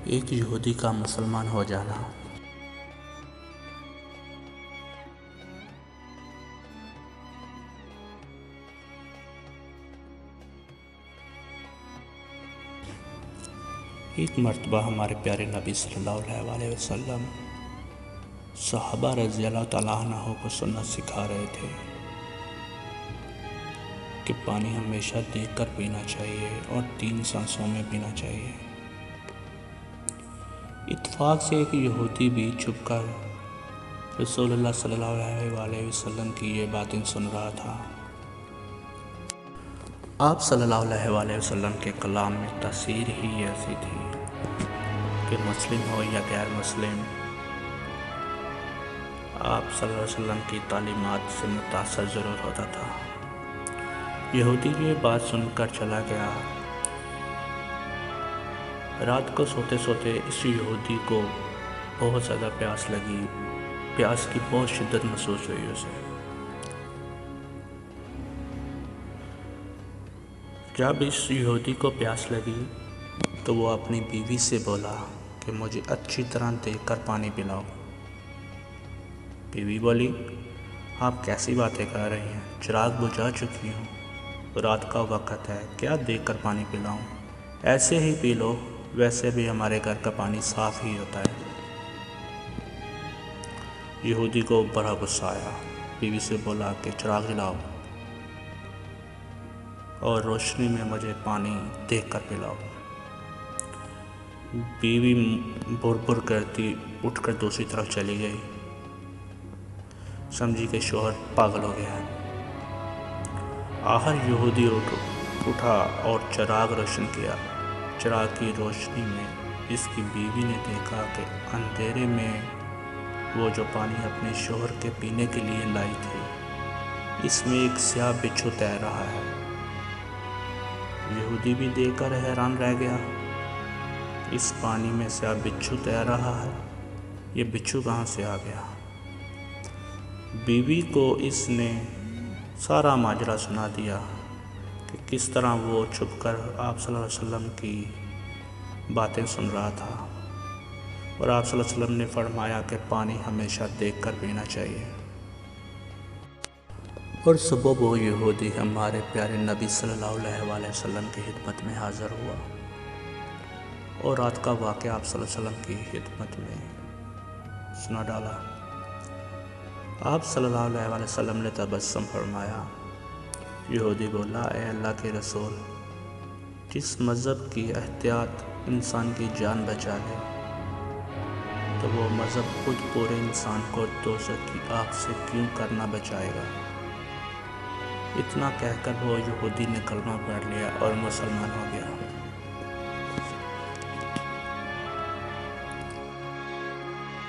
ایک یہودی کا مسلمان ہو جانا۔ ایک مرتبہ ہمارے پیارے نبی صلی اللہ علیہ وسلم صحابہ رضی اللہ تعالیٰ عنہ کو سنت سکھا رہے تھے کہ پانی ہمیشہ دیکھ کر پینا چاہیے اور 3 سانسوں میں پینا چاہیے۔ اتفاق سے ایک یہودی بھی چھپ کر رسول اللہ صلی اللہ علیہ وسلم کی یہ باتیں سن رہا تھا۔ آپ صلی اللہ علیہ وسلم کے کلام میں تاثیر ہی ایسی تھی کہ مسلم ہو یا غیر مسلم، آپ صلی اللہ علیہ وسلم کی تعلیمات سے متاثر ضرور ہوتا تھا۔ یہودی یہ بات سن کر چلا گیا۔ رات کو سوتے سوتے اس یہودی کو بہت زیادہ پیاس لگی، پیاس کی بہت شدت محسوس ہوئی اسے۔ جب اس یہودی کو پیاس لگی تو وہ اپنی بیوی سے بولا کہ مجھے اچھی طرح دیکھ کر پانی پلاؤ۔ بیوی بولی، آپ کیسی باتیں کر رہی ہیں، چراغ بجھا چکی ہوں، رات کا وقت ہے، کیا دیکھ کر پانی پلاؤں، ایسے ہی پی لو، ویسے بھی ہمارے گھر کا پانی صاف ہی ہوتا ہے۔ یہودی کو بڑا غصہ آیا، بیوی سے بولا کہ چراغ جلاؤ اور روشنی میں مجھے پانی دیکھ کر پلاؤ۔ بیوی بر بر کرتی اٹھ کر دوسری طرف چلی گئی، سمجھی کہ شوہر پاگل ہو گیا ہے۔ آخر یہودی اٹھا اور چراغ روشن کیا۔ چراغ کی روشنی میں اس کی بیوی نے دیکھا کہ اندھیرے میں وہ جو پانی اپنے شوہر کے پینے کے لیے لائی تھی، اس میں ایک سیاہ بچھو تیر رہا ہے۔ یہودی بھی دیکھ کر حیران رہ گیا، اس پانی میں سیاہ بچھو تیر رہا ہے، یہ بچھو کہاں سے آ گیا؟ بیوی کو اس نے سارا ماجرا سنا دیا کہ کس طرح وہ چھپ کر آپ صلی اللہ علیہ وسلم کی باتیں سن رہا تھا، اور آپ صلی اللہ علیہ وسلم نے فرمایا کہ پانی ہمیشہ دیکھ کر پینا چاہیے۔ اور صبح وہ یہودی ہمارے پیارے نبی صلی اللہ علیہ وسلم کی خدمت میں حاضر ہوا اور رات کا واقعہ آپ صلی اللہ علیہ وسلم کی خدمت میں سنا ڈالا۔ آپ صلی اللہ علیہ وسلم نے تبسم فرمایا۔ یہودی بولا، اے اللہ کے رسول، جس مذہب کی احتیاط انسان کی جان بچا لے تو وہ مذہب خود پورے انسان کو دوزخ کی آگ سے کیوں کرنا بچائے گا؟ اتنا کہہ کر وہ یہودی نے کلمہ پڑھ لیا اور مسلمان ہو گیا۔